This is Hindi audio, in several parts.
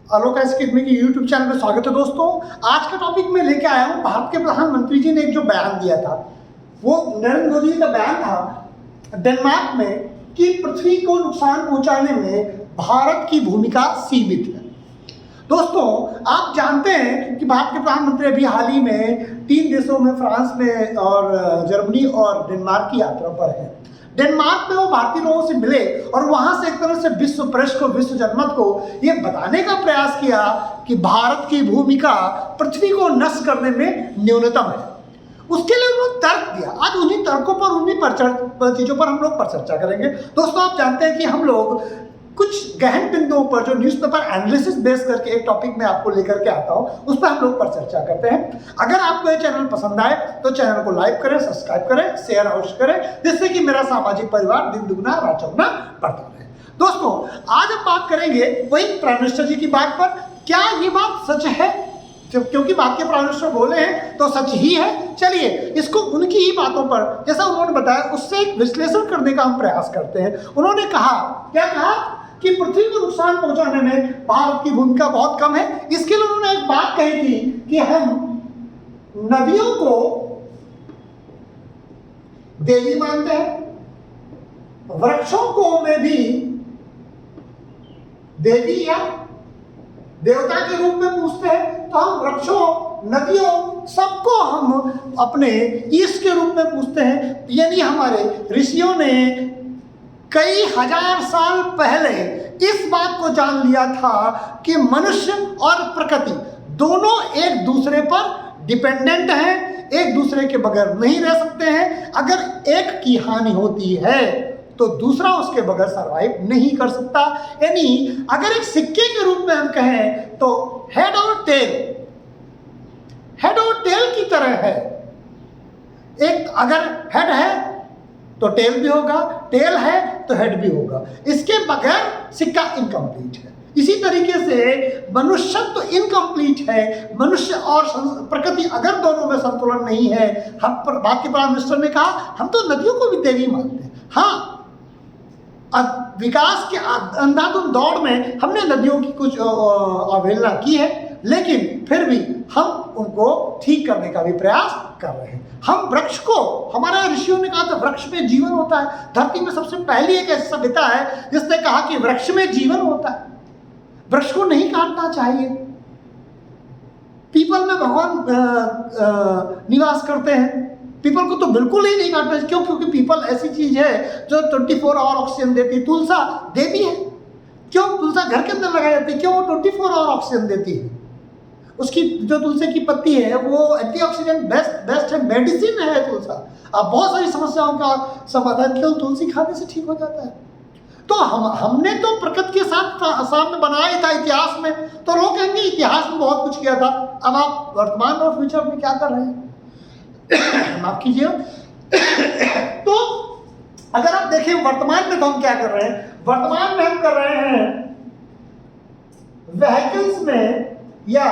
आलोक एकेडमी के यूट्यूब चैनल में स्वागत है दोस्तों। आज का टॉपिक मैं लेके आया हूँ, भारत के प्रधानमंत्री जी ने एक जो बयान दिया था, वो नरेंद्र मोदी का बयान था डेनमार्क में कि पृथ्वी को नुकसान पहुंचाने में भारत की भूमिका सीमित है। दोस्तों, आप जानते हैं कि भारत के प्रधानमंत्री अभी हाल ही में 3 देशों में, फ्रांस में और जर्मनी और डेनमार्क की यात्रा पर है। डेनमार्क में वो भारतीय लोगों से मिले और वहां से एक तरह से विश्व प्रेस को, विश्व जनमत को ये बताने का प्रयास किया कि भारत की भूमिका पृथ्वी को नष्ट करने में न्यूनतम है। उसके लिए उन्होंने तर्क दिया। आज उन्हीं तर्कों पर, उन्हीं चीजों पर हम लोग पर चर्चा करेंगे। दोस्तों, आप जानते हैं कि हम लोग कुछ गहन बिंदुओं पर जो न्यूज़पेपर एनालिसिस बेस करके एक टॉपिक में आपको लेकर के आता हूं, उस पर हम लोग पर चर्चा करते हैं। अगर आपको ये चैनल पसंद आए तो चैनल को लाइक करें, सब्सक्राइब करें, शेयर अवश्य करें, जिससे कि मेरा सामाजिक परिवार दिन दुगना रात चौगुना बढ़ता रहे। दोस्तों, आज हम बात करेंगे वही प्राइम मिनिस्टर जी की बात पर। क्या ये बात सच है? क्योंकि बात के प्राइम मिनिस्टर बोले हैं तो सच ही है। चलिए, इसको उनकी ही बातों पर, जैसा उन्होंने बताया, उससे एक विश्लेषण करने का हम प्रयास करते हैं। उन्होंने कहा, क्या कहा कि पृथ्वी को नुकसान पहुंचाने में भारत की भूमिका बहुत कम है। इसके लिए उन्होंने एक बात कही थी कि हम नदियों को देवी मानते हैं, वृक्षों को में भी देवी या देवता के रूप में पूजते हैं। तो हम वृक्षों, नदियों, सबको हम अपने ईश के रूप में पूजते हैं। यानी हमारे ऋषियों ने कई हजार साल पहले इस बात को जान लिया था कि मनुष्य और प्रकृति दोनों एक दूसरे पर डिपेंडेंट हैं, एक दूसरे के बगैर नहीं रह सकते हैं। अगर एक की हानि होती है तो दूसरा उसके बगैर सरवाइव नहीं कर सकता। यानी अगर एक सिक्के के रूप में हम कहें तो हेड और टेल की तरह है। एक अगर हेड है तो टेल भी होगा, टेल है तो हेड भी होगा। इसके बगैर सिक्का इनकम्प्लीट है। इसी तरीके से मनुष्यत्व तो इनकम्प्लीट है। मनुष्य और प्रकृति अगर दोनों में संतुलन नहीं है, हम बात के प्राइम मिनिस्टर ने कहा, हम तो नदियों को भी देवी मानते हैं। हाँ, विकास के अंधाधुंध दौड़ में हमने नदियों की कुछ अवहेलना की है, लेकिन फिर भी हम उनको ठीक करने का भी प्रयास कर रहे हैं। हम वृक्ष को, हमारे ऋषियों ने कहा था वृक्ष में जीवन होता है। धरती में सबसे पहली एक ऐसी सभ्यता है जिसने कहा कि वृक्ष में जीवन होता है, वृक्ष को नहीं काटना चाहिए। पीपल में भगवान निवास करते हैं, पीपल को तो बिल्कुल ही नहीं काटना चाहिए। क्यों? क्योंकि पीपल ऐसी चीज है जो 24 आवर ऑक्सीजन देती है। तुलसा देवी है। क्यों? तुलसा घर के अंदर लगाई जाती है। क्यों? वो 24 आवर ऑक्सीजन देती है। उसकी जो तुलसी की पत्ती है वो एंटीऑक्सीडेंट बेस्ट है, मेडिसिन है तुलसा। अब बहुत सारी समस्याओं का समाधान केवल तुलसी खाने से ठीक हो जाता है। तो हमने तो प्रकृति के साथ सामने बनाया ही था इतिहास में। तो लोग कहेंगे इतिहास में बहुत कुछ किया था। अब आप वर्तमान और फ्यूचर में क्या कर रहे हैं? माफ कीजिए। तो अगर आप देखें वर्तमान में तो हम क्या कर रहे हैं? वर्तमान में हम कर रहे हैं व्हीकल्स में या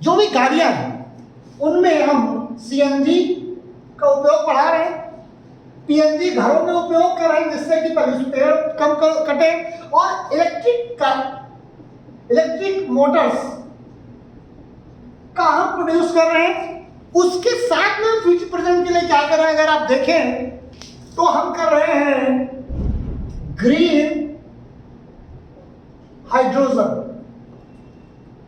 जो भी गाड़ियां हैं उनमें हम सीएनजी का उपयोग बढ़ा रहे हैं, पीएनजी घरों में उपयोग कर रहे हैं, जिससे कि पेड़ कम कटे, और इलेक्ट्रिक मोटर्स का हम प्रोड्यूस कर रहे हैं। उसके साथ में फ्यूचर प्रेजेंट के लिए क्या कर रहे हैं? अगर आप देखें तो हम कर रहे हैं ग्रीन हाइड्रोजन।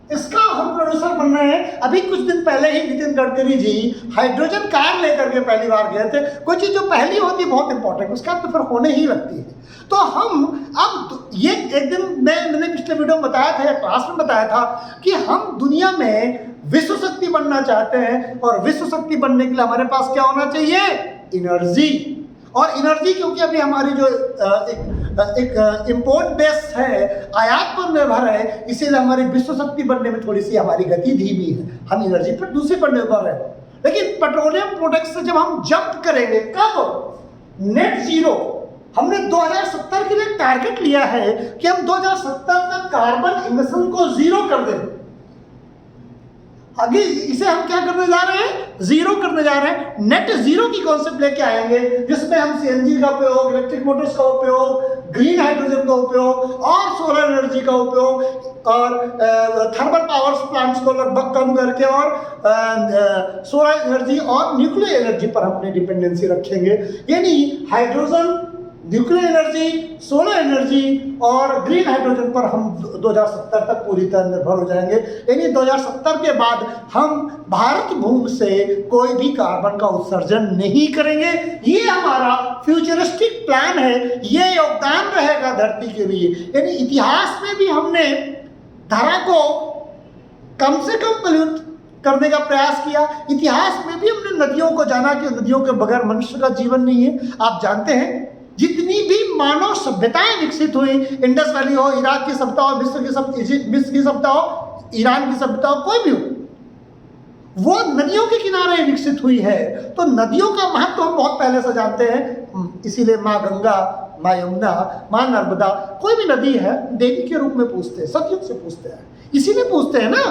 इसका हम प्रोड्यूसर बन रहे हैं। अभी कुछ दिन पहले ही नितिन गडकरी जी हाइड्रोजन कार लेकर के पहली बार गए थे। कोई चीज जो पहली होती है बहुत इंपॉर्टेंट, उसका तो फिर होने ही लगती है। तो हम अब ये एक दिन मैंने पिछले वीडियो में बताया था या क्लास में बताया था कि हम दुनिया में विश्व शक्ति बनना चाहते हैं, और विश्व शक्ति बनने के लिए हमारे पास क्या होना चाहिए? एनर्जी। और एनर्जी, क्योंकि अभी हमारी जो एक इंपोर्ट बेस है, आयात पर निर्भर है, इसीलिए हमारी विश्व शक्ति बनने में थोड़ी सी हमारी गति धीमी है। हम एनर्जी पर दूसरे पर निर्भर है। लेकिन पेट्रोलियम प्रोडक्ट्स से जब हम जंप करेंगे, कब? Net zero. हमने 2070 के लिए टारगेट लिया है कि हम 2070 तक कार्बन इमिशन को जीरो कर दें। आगे इसे हम क्या करने जा रहे हैं? जीरो करने जा रहे हैं। नेट जीरो की कॉन्सेप्ट लेके आएंगे, जिसमें हम सीएनजी का उपयोग, इलेक्ट्रिक मोटर्स का उपयोग, ग्रीन हाइड्रोजन का उपयोग और सोलर एनर्जी का उपयोग और थर्मल पावर प्लांट्स को लगभग कम करके और सोलर एनर्जी और न्यूक्लियर एनर्जी पर हम अपनी डिपेंडेंसी रखेंगे। यानी hydrogen, nuclear energy, solar energy और ग्रीन हाइड्रोजन पर हम 2070 तक पूरी तरह निर्भर हो जाएंगे। यानी 2070 के बाद हम भारत भूमि से कोई भी कार्बन का उत्सर्जन नहीं करेंगे। ये हमारा फ्यूचरिस्टिक प्लान है, ये योगदान रहेगा धरती के लिए। यानी इतिहास में भी हमने धरा को कम से कम पॉल्यूट करने का प्रयास किया। इतिहास में भी हमने नदियों को जाना कि नदियों के बगैर मनुष्य का जीवन नहीं है। आप जानते हैं जितनी भी मानव सभ्यताएं विकसित हुई, इंडस वैली हो, इराक की सभ्यता हो, मिस्र की सभ्यता हो, ईरान की सभ्यता हो, कोई भी हो, वो नदियों के किनारे विकसित हुई है। तो नदियों का महत्व हम बहुत पहले से जानते हैं। इसीलिए माँ गंगा, माँ यमुना, माँ नर्मदा, कोई भी नदी है देवी के रूप में पूछते हैं, सतयुग से पूछते हैं, इसीलिए पूछते हैं ना।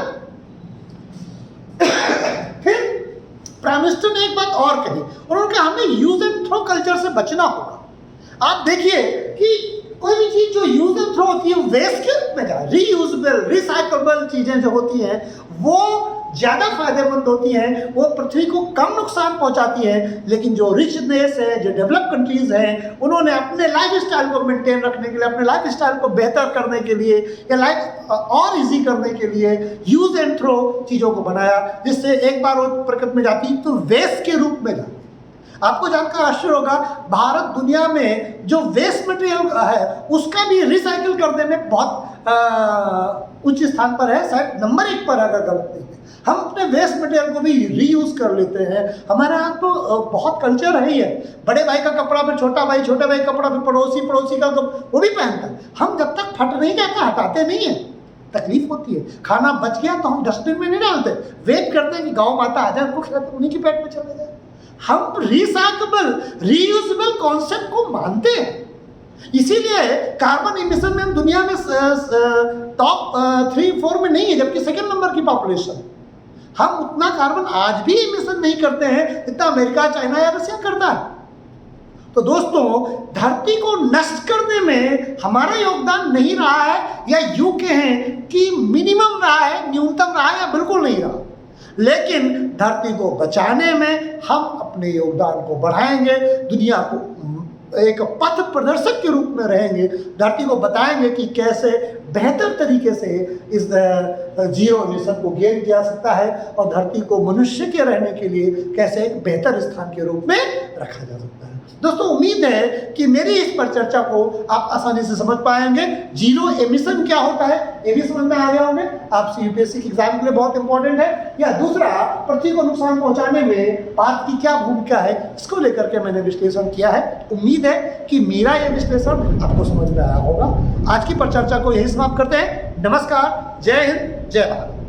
फिर प्राइम मिनिस्टर ने एक बात और कही, उन्होंने कहा हमें यूज एंड थ्रो कल्चर से बचना होगा। आप देखिए कि कोई भी चीज जो यूज एंड थ्रो होती है वेस्ट के रूप में जाए, रीयूजेबल, रिसाइक्लेबल चीजें जो होती हैं वो ज़्यादा फायदेमंद होती हैं, वो पृथ्वी को कम नुकसान पहुंचाती हैं। लेकिन जो रिच देश है, जो डेवलप कंट्रीज हैं, उन्होंने अपने लाइफ स्टाइल को मेंटेन रखने के लिए, अपने लाइफ स्टाइल को बेहतर करने के लिए या लाइफ और इजी करने के लिए यूज एंड थ्रो चीज़ों को बनाया, जिससे एक बार वो प्रकृति में जाती तो वेस्ट के रूप में जाती। आपको जानकर आश्चर्य होगा, भारत दुनिया में जो वेस्ट मटेरियल है उसका भी रिसाइकिल करने में बहुत उच्च स्थान पर है, शायद नंबर 1 पर अगर गलत नहीं है। हम अपने वेस्ट मटेरियल को भी रीयूज कर लेते हैं। हमारे यहाँ तो बहुत कल्चर है ही है, बड़े भाई का कपड़ा फिर छोटा भाई, छोटे भाई का कपड़ा फिर पड़ोसी, पड़ोसी का वो भी पहनता है। हम जब तक फट नहीं जाता हटाते नहीं है, तकलीफ होती है। खाना बच गया तो हम डस्टबिन में नहीं डालते, वेट करते हैं कि गाँव माता आ जाए, उनको खिलाते, उन्हीं के पेट में चले जाए। हम रिसाइकेबल, रीयूजेबल कॉन्सेप्ट को मानते हैं। इसीलिए कार्बन इमिशन में हम दुनिया में टॉप 3-4 में नहीं है, जबकि सेकंड नंबर की पॉपुलेशन। हम उतना कार्बन आज भी इमिशन नहीं करते हैं जितना अमेरिका, चाइना या रशिया करता है। तो दोस्तों, धरती को नष्ट करने में हमारा योगदान नहीं रहा है, या यूं कहें कि मिनिमम रहा है, न्यूनतम रहा है, या बिल्कुल नहीं रहा। लेकिन धरती को बचाने में हम अपने योगदान को बढ़ाएंगे, दुनिया को एक पथ प्रदर्शक के रूप में रहेंगे, धरती को बताएंगे कि कैसे बेहतर तरीके से इस जीरो एमिशन को गेन किया सकता है और धरती को मनुष्य के रहने के लिए कैसे एक बेहतर स्थान के रूप में रखा जा सकता है। दोस्तों, उम्मीद है कि मेरी इस पर चर्चा को आप आसानी से समझ पाएंगे। जीरो एमिशन क्या होता है ये भी समझ में आ गया होंगे। आपसे यूपीएससी के एग्जाम के लिए बहुत इंपॉर्टेंट है। या दूसरा, पृथ्वी को नुकसान पहुंचाने में भारत की क्या भूमिका है, इसको लेकर के मैंने विश्लेषण किया है। उम्मीद है कि मेरा यह विश्लेषण आपको समझ में आया होगा। आज की पर चर्चा को यही समाप्त करते हैं। नमस्कार, जय हिंद, जय भारत।